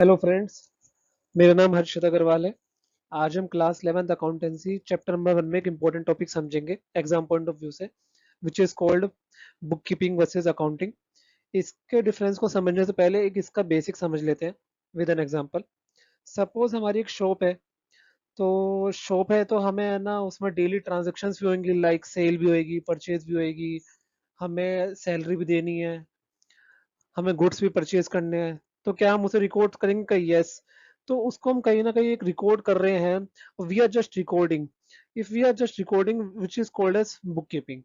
Hello friends. मेरा नाम हर्षित अग्रवाल है। आज हम class 11th accountancy chapter number 1 में एक इंपॉर्टेंट टॉपिक समझेंगे एग्जाम पॉइंट ऑफ व्यू से, विच is called book keeping versus accounting. इसके डिफरेंस को समझने से पहले एक इसका बेसिक समझ लेते हैं विद एन एग्जांपल। सपोज हमारी एक शॉप है, तो शॉप है तो हमें है ना उसमें डेली ट्रांजेक्शन्स भी होंगी, लाइक सेल भी होएगी, परचेज भी होएगी, हमें सैलरी भी देनी है, हमें गुड्स भी परचेज करने हैं। तो क्या हम उसे रिकॉर्ड करेंगे? कहीं यस। तो उसको हम कहीं ना कहीं एक रिकॉर्ड कर रहे हैं। We are just recording. If we are just recording which is called as book keeping.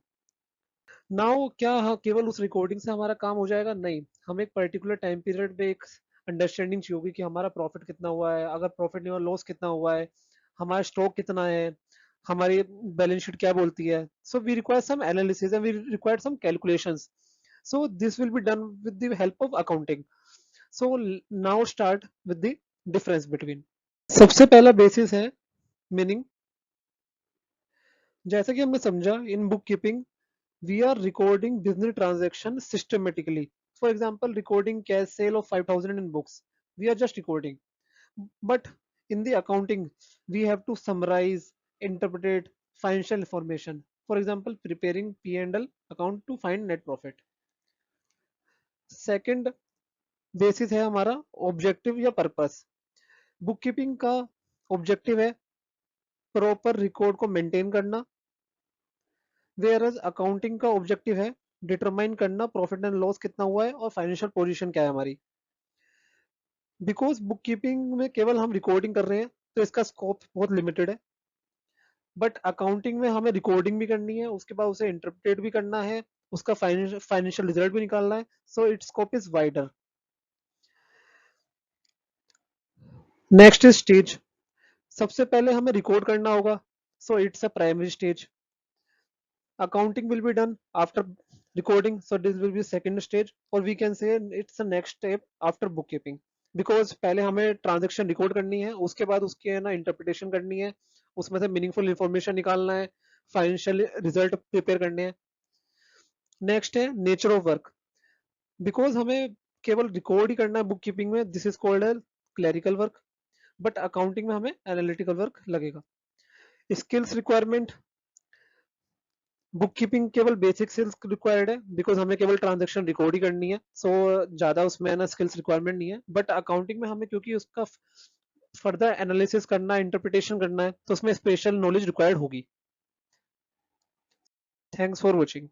Now क्या हाँ केवल उस रिकॉर्डिंग से हमारा काम हो जाएगा? नहीं, हमें एक पर्टिकुलर टाइम पीरियड पे एक अंडरस्टैंडिंग चाहिए होगी कि हमारा प्रॉफिट कितना हुआ है, अगर प्रॉफिट नहीं हुआ लॉस कितना हुआ है, हमारा स्टॉक कितना है, हमारी बैलेंस शीट क्या बोलती है। So we require some analysis and we require some calculations. So this will be done with the help of accounting. So now start with the difference between। सबसे पहला बेसिस है meaning. जैसा कि हमने समझा, in book keeping we are recording business transaction systematically. For example, recording cash sale of 5,000 in books, we are just recording. But in the accounting, we have to summarize, interpret financial information. For example, preparing P&L account to find net profit. Second basis है हमारा objective या purpose. Book keeping का objective है proper record को maintain करना, where as accounting का objective है determine करना प्रॉफिट एंड लॉस कितना हुआ है और फाइनेंशियल पोजीशन क्या है हमारी। बिकॉज बुक कीपिंग में केवल हम रिकॉर्डिंग कर रहे हैं तो इसका स्कोप बहुत लिमिटेड है। बट अकाउंटिंग में हमें रिकॉर्डिंग भी करनी है, उसके बाद उसे इंटरप्रेट भी करना है, उसका फाइनेंशियल रिजल्ट भी निकालना है। So it's scope is wider. Next is stage. सबसे पहले हमें रिकॉर्ड करना होगा, so it's a primary stage. Accounting will be done after recording, so this will be second stage, or we can say it's the next step after bookkeeping। Because पहले हमें transaction record करनी है, उसके बाद उसकी है ना इंटरप्रिटेशन करनी है, उसमें से मीनिंगफुल इंफॉर्मेशन निकालना है, फाइनेंशियल रिजल्ट प्रिपेयर करने हैं। नेक्स्ट है नेचर ऑफ वर्क। बिकॉज हमें केवल रिकॉर्ड ही करना है बुक कीपिंग में, this is called as clerical work. But accounting में हमें एनालिटिकल वर्क लगेगा। स्किल्स रिक्वायरमेंट, बुक कीपिंग केवल बेसिक स्किल्स रिक्वायर्ड है, बिकॉज हमें केवल ट्रांजेक्शन रिकॉर्ड ही करनी है। सो ज्यादा उसमें है ना स्किल्स रिक्वायरमेंट नहीं है। बट अकाउंटिंग में हमें क्योंकि उसका फर्दर एनालिसिस करना है, इंटरप्रिटेशन करना है, तो उसमें स्पेशल नॉलेज रिक्वायर्ड होगी। Thanks for watching.